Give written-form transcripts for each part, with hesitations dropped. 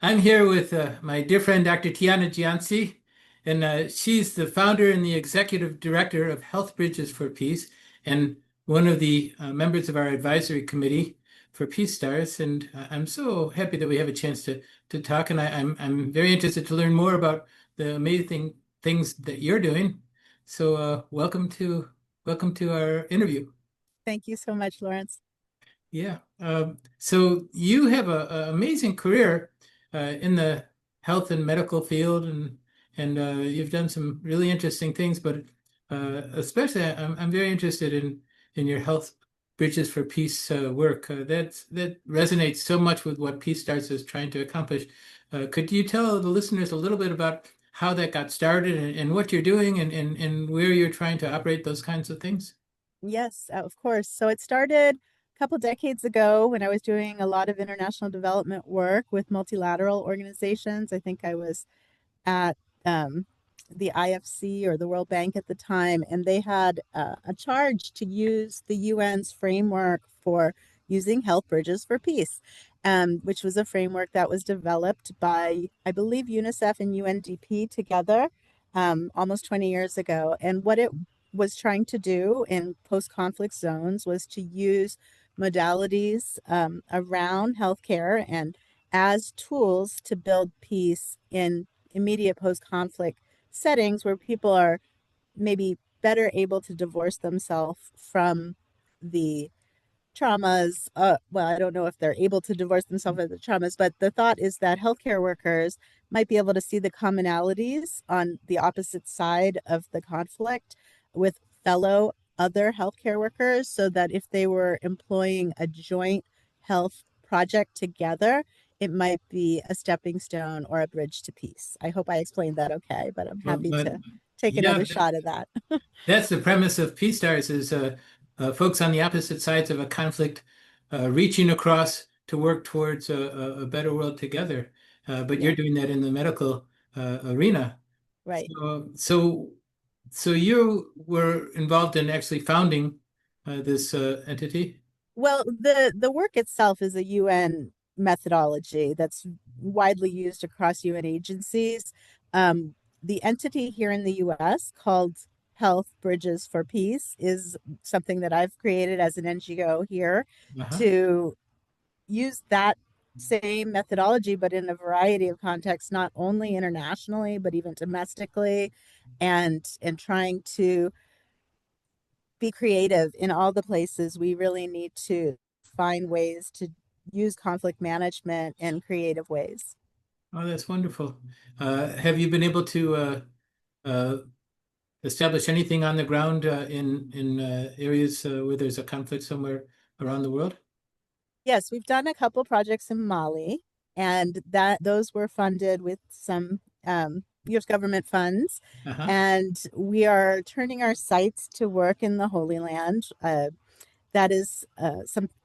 I'm here with my dear friend, Dr. Tiana Gianzi, and she's the founder and the executive director of Health Bridges for Peace, and one of the members of our advisory committee for Peace Stars. And I'm so happy that we have a chance to talk, and I'm very interested to learn more about the amazing things that you're doing. So welcome to our interview. Thank you so much, Laurence. Yeah. So you have a amazing career in the health and medical field, and you've done some really interesting things. But especially, I'm very interested in your Health Bridges for Peace work. That resonates so much with what Peace Starts is trying to accomplish. Could you tell the listeners a little bit about how that got started and what you're doing and where you're trying to operate those kinds of things? Yes, of course. So it started a couple decades ago when I was doing a lot of international development work with multilateral organizations. I think I was at the IFC or the World Bank at the time, and they had a charge to use the UN's framework for using health bridges for peace, which was a framework that was developed by, I believe, UNICEF and UNDP together almost 20 years ago. And what it was trying to do in post-conflict zones was to use modalities around healthcare and as tools to build peace in immediate post-conflict settings where people are maybe better able to divorce themselves from the traumas. Well, I don't know if they're able to divorce themselves from the traumas, but the thought is that healthcare workers might be able to see the commonalities on the opposite side of the conflict with fellow other healthcare workers so that if they were employing a joint health project together, it might be a stepping stone or a bridge to peace. I hope I explained that okay, but I'm happy But to take yeah, another shot at that. that's the premise of Peace Stars is folks on the opposite sides of a conflict reaching across to work towards a better world together. But Yeah, you're doing that in the medical arena. right. So you were involved in actually founding this entity. Well, the work itself is a UN methodology that's widely used across UN agencies. The entity here in the US called Health Bridges for Peace is something that I've created as an NGO here Uh-huh. to use that same methodology, but in a variety of contexts, not only internationally, but even domestically, and trying to be creative in all the places. We really need to find ways to use conflict management in creative ways. Oh, that's wonderful. Have you been able to uh, establish anything on the ground in areas where there's a conflict somewhere around the world? Yes, we've done a couple projects in Mali, and that those were funded with some US government funds. Uh-huh. And we are turning our sights to work in the Holy Land. That is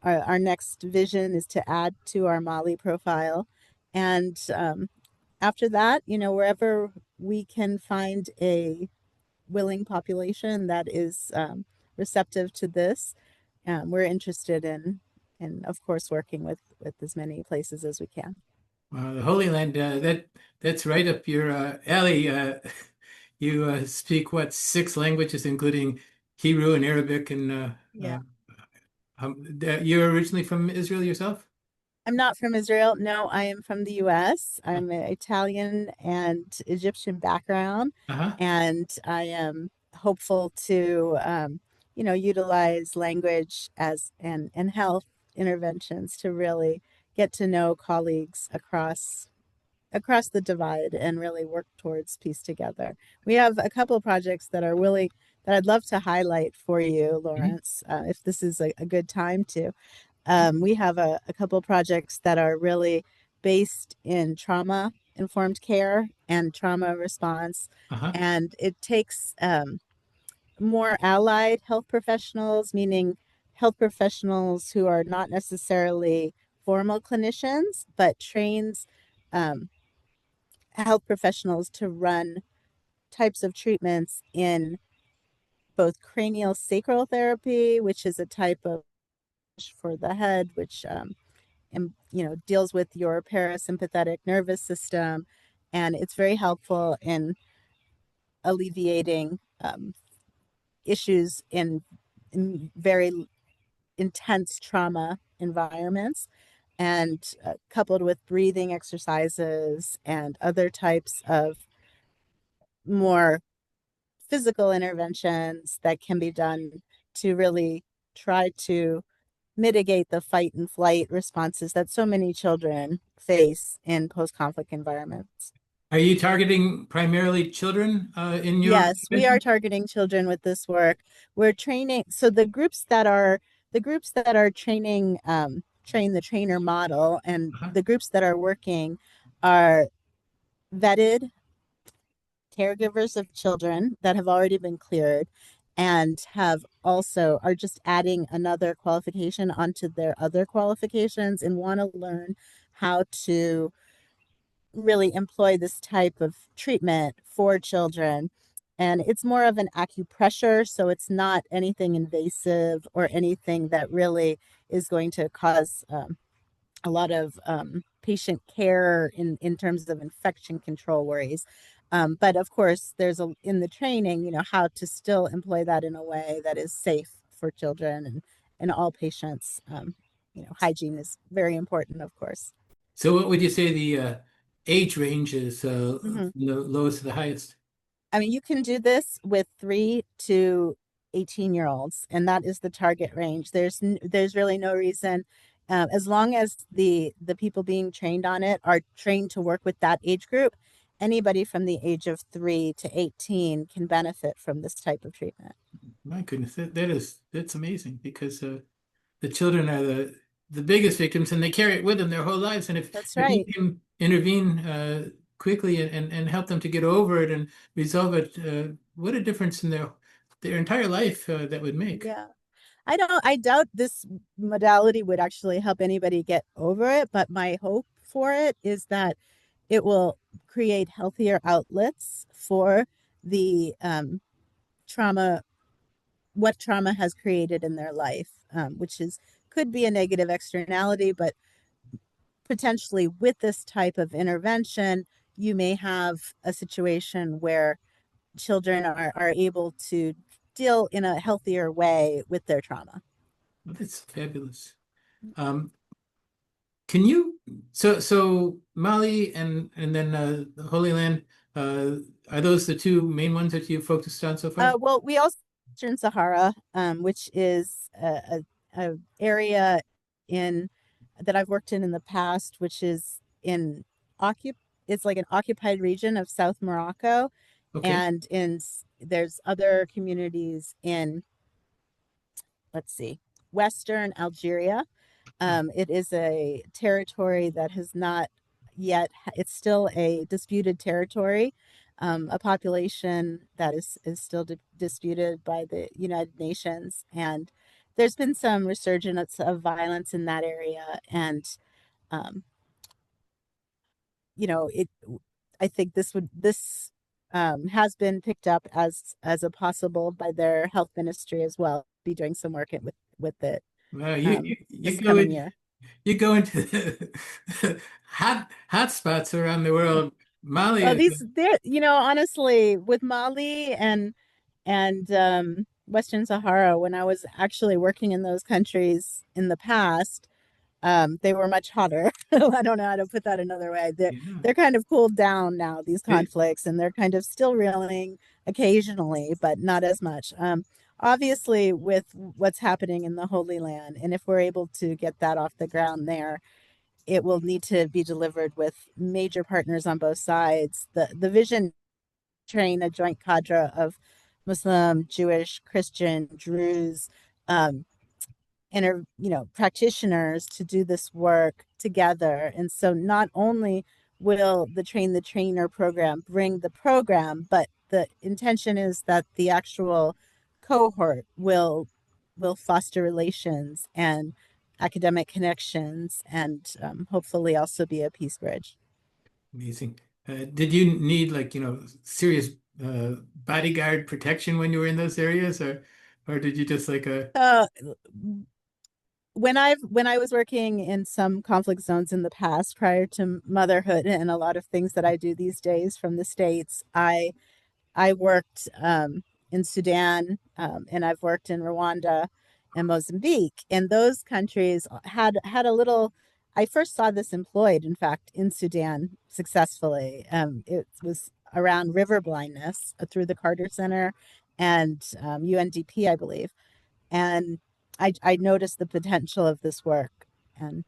our next vision is to add to our Mali profile. And after that, wherever we can find a willing population that is receptive to this, we're interested in, of course, working with as many places as we can. The Holy Land, that's right up your alley. You speak what, six languages, including Hebrew and Arabic, and Yeah. you're originally from Israel yourself? I'm not from Israel. No, I am from the US. I'm an Italian and Egyptian background, Uh-huh. and I am hopeful to, utilize language as and health interventions to really get to know colleagues across the divide and really work towards peace together. We have a couple of projects that I'd love to highlight for you, Mhm. Lawrence, if this is a good time to. We have a couple projects that are really based in trauma informed care and trauma response. Uh-huh. And it takes more allied health professionals, meaning health professionals who are not necessarily formal clinicians, but trains um, health professionals to run types of treatments in both cranial sacral therapy, which is a type of for the head, which deals with your parasympathetic nervous system, and it's very helpful in alleviating issues in very intense trauma environments, and coupled with breathing exercises and other types of more physical interventions that can be done to really try to mitigate the fight and flight responses that so many children face in post-conflict environments. Are you targeting primarily children in your Yes, we are intervention? targeting children with this work. We're training, so the groups that are training train the trainer model, and Uh-huh. the groups that are working are vetted caregivers of children that have already been cleared and have also are just adding another qualification onto their other qualifications and want to learn how to really employ this type of treatment for children. And it's more of an acupressure, so it's not anything invasive or anything that really is going to cause a lot of patient care in terms of infection control worries. But of course, there's in the training, how to still employ that in a way that is safe for children and all patients. Hygiene is very important, of course. So what would you say the age range is Hmm. from the lowest to the highest? I mean, you can do this with 3 to 18-year-olds, and that is the target range. There's really no reason, as long as the people being trained on it are trained to work with that age group. Anybody from the age of 3 to 18 can benefit from this type of treatment. My goodness, that's amazing because the children are the biggest victims and they carry it with them their whole lives. And That's if you right. can intervene quickly and help them to get over it and resolve it, what a difference in their entire life that would make. Yeah. I doubt this modality would actually help anybody get over it, but my hope for it is that it will create healthier outlets for the trauma, what trauma has created in their life, which is could be a negative externality, but potentially with this type of intervention, you may have a situation where children are able to deal in a healthier way with their trauma. Well, that's fabulous. Um, can you so Mali and then the Holy Land, uh, are those the two main ones that you focused on so far? Well, we also Western Sahara, which is a area in that I've worked in the past, which is in occup. It's like an occupied region of South Morocco, Okay. and there's other communities in, let's see, Western Algeria. Ah, It is a territory that has not yet, it's still a disputed territory, a population that is still disputed by the United Nations. And there's been some resurgence of violence in that area. And, um, it, I think this has been picked up as a possible by their health ministry as well, be doing some work with it well, this coming year. you go into the hot spots around the world. Mali Well, is there, honestly, with Mali and Western Sahara, when I was actually working in those countries in the past, they were much hotter. I don't know how to put that another way. yeah. They're kind of cooled down now, these It, conflicts, and they're kind of still reeling occasionally, but not as much. Obviously, with what's happening in the Holy Land, and if we're able to get that off the ground there, it will need to be delivered with major partners on both sides. The vision train a joint cadre of Muslim, Jewish, Christian, Druze, um, practitioners to do this work together. And so not only will the train the trainer program bring the program, but the intention is that the actual cohort will foster relations and academic connections, and hopefully also be a peace bridge. amazing. Did you need like, serious bodyguard protection when you were in those areas or did you just like Uh, when I was working in some conflict zones in the past prior to motherhood and a lot of things that I do these days from the States, I worked in Sudan, and I've worked in Rwanda and Mozambique, and those countries had a little. I first saw this employed, in fact, in Sudan successfully. It was around river blindness through the Carter Center and UNDP, I believe, and I noticed the potential of this work, and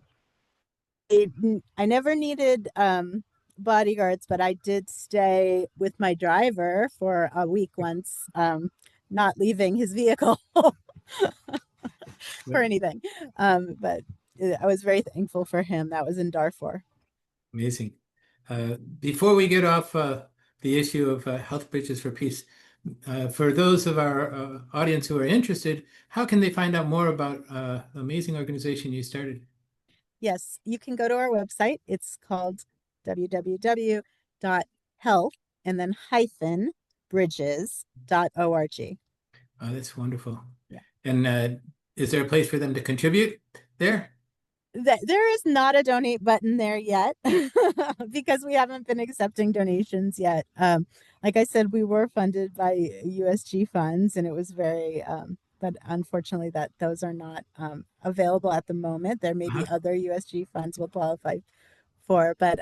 I never needed bodyguards, but I did stay with my driver for a week once, not leaving his vehicle Yeah. for anything. But I was very thankful for him. That was in Darfur. Amazing. Before we get off the issue of health bridges for peace, for those of our audience who are interested, how can they find out more about the amazing organization you started? Yes, you can go to our website. It's called www.health and then hyphen bridges.org. Oh, that's wonderful. Yeah. And is there a place for them to contribute there? There is not a donate button there yet because we haven't been accepting donations yet. Like I said, we were funded by USG funds, and it was very, but unfortunately, that those are not available at the moment. There may Uh-huh. be other USG funds we'll qualify for, but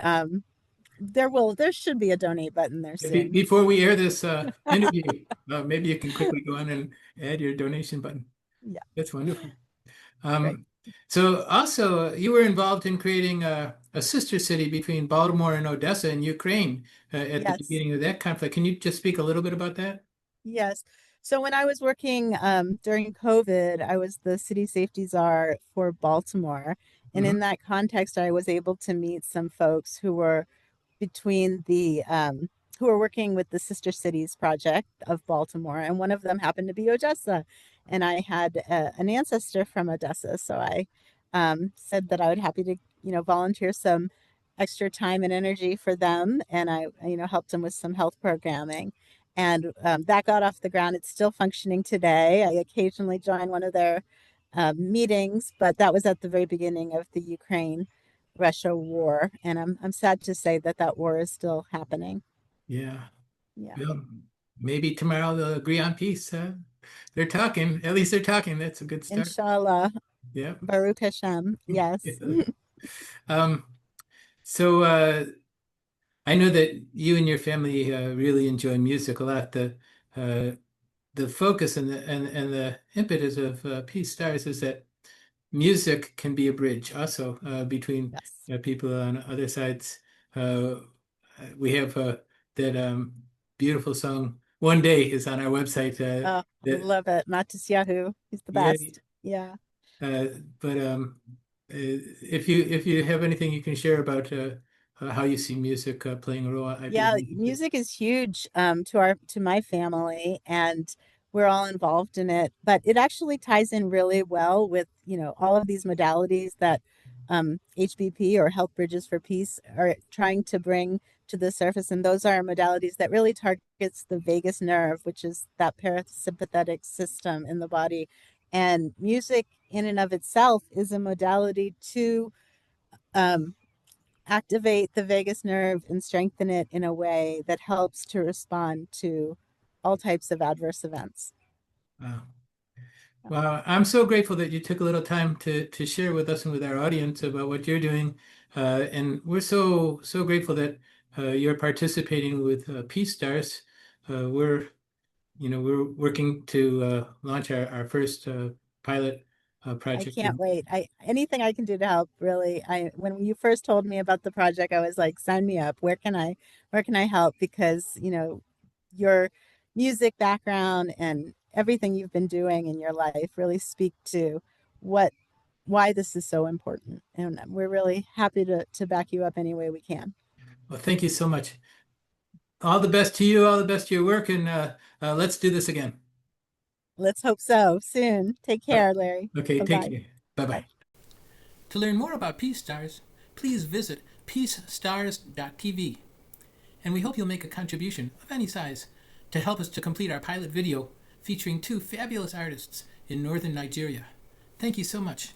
there should be a donate button there soon. Before we air this interview, maybe you can quickly go on and add your donation button. Yeah, That's wonderful. great. So also, you were involved in creating a sister city between Baltimore and Odessa in Ukraine at the Yes. beginning of that conflict. Can you just speak a little bit about that? Yes. So when I was working during COVID, I was the city safety czar for Baltimore. And Hmm. in that context, I was able to meet some folks who were between the who were working with the Sister Cities project of Baltimore, and one of them happened to be Odessa, and I had an ancestor from Odessa, so I said that I would happy to volunteer some extra time and energy for them, and I helped them with some health programming, and that got off the ground. It's still functioning today. I occasionally join one of their meetings, but that was at the very beginning of the Ukraine Russia war, and I'm sad to say that that war is still happening. Yeah. Yeah, Well, maybe tomorrow they'll agree on peace. They're talking. At least they're talking. That's a good start. inshallah, Yeah. Baruch Hashem. Yes, Yeah. Um, so I know that you and your family really enjoy music a lot. The focus and the impetus of Peace Stars is that music can be a bridge also between yes. people on other sides. Uh, we have that beautiful song "One Day" is on our website. Oh, I That love it. Matis Yahoo. He's the Yeah, best. Yeah. but if you have anything you can share about how you see music playing a role, I'd be Yeah, really interested. music is huge to my family, and we're all involved in it. But it actually ties in really well with all of these modalities that HBP or Health Bridges for Peace are trying to bring to the surface, and those are modalities that really targets the vagus nerve, which is that parasympathetic system in the body. And music, in and of itself, is a modality to um, activate the vagus nerve and strengthen it in a way that helps to respond to all types of adverse events. Wow. Well, I'm so grateful that you took a little time to share with us and with our audience about what you're doing, and we're so grateful that you're participating with Peace Stars. We're we're working to launch our first pilot I project. can't wait. I anything I can do to help, really. I when you first told me about the project, I was like, sign me up. Where can I help? Because, your music background and everything you've been doing in your life really speak to what why this is so important. And we're really happy to back you up any way we can. Well, thank you so much. All the best to you. All the best to your work, and let's do this again. Let's hope so soon. Take care, Larry. Okay, take Bye-bye. care. Bye Bye. bye. To learn more about Peace Stars, please visit peacestars.tv, and we hope you'll make a contribution of any size to help us to complete our pilot video featuring two fabulous artists in northern Nigeria. Thank you so much.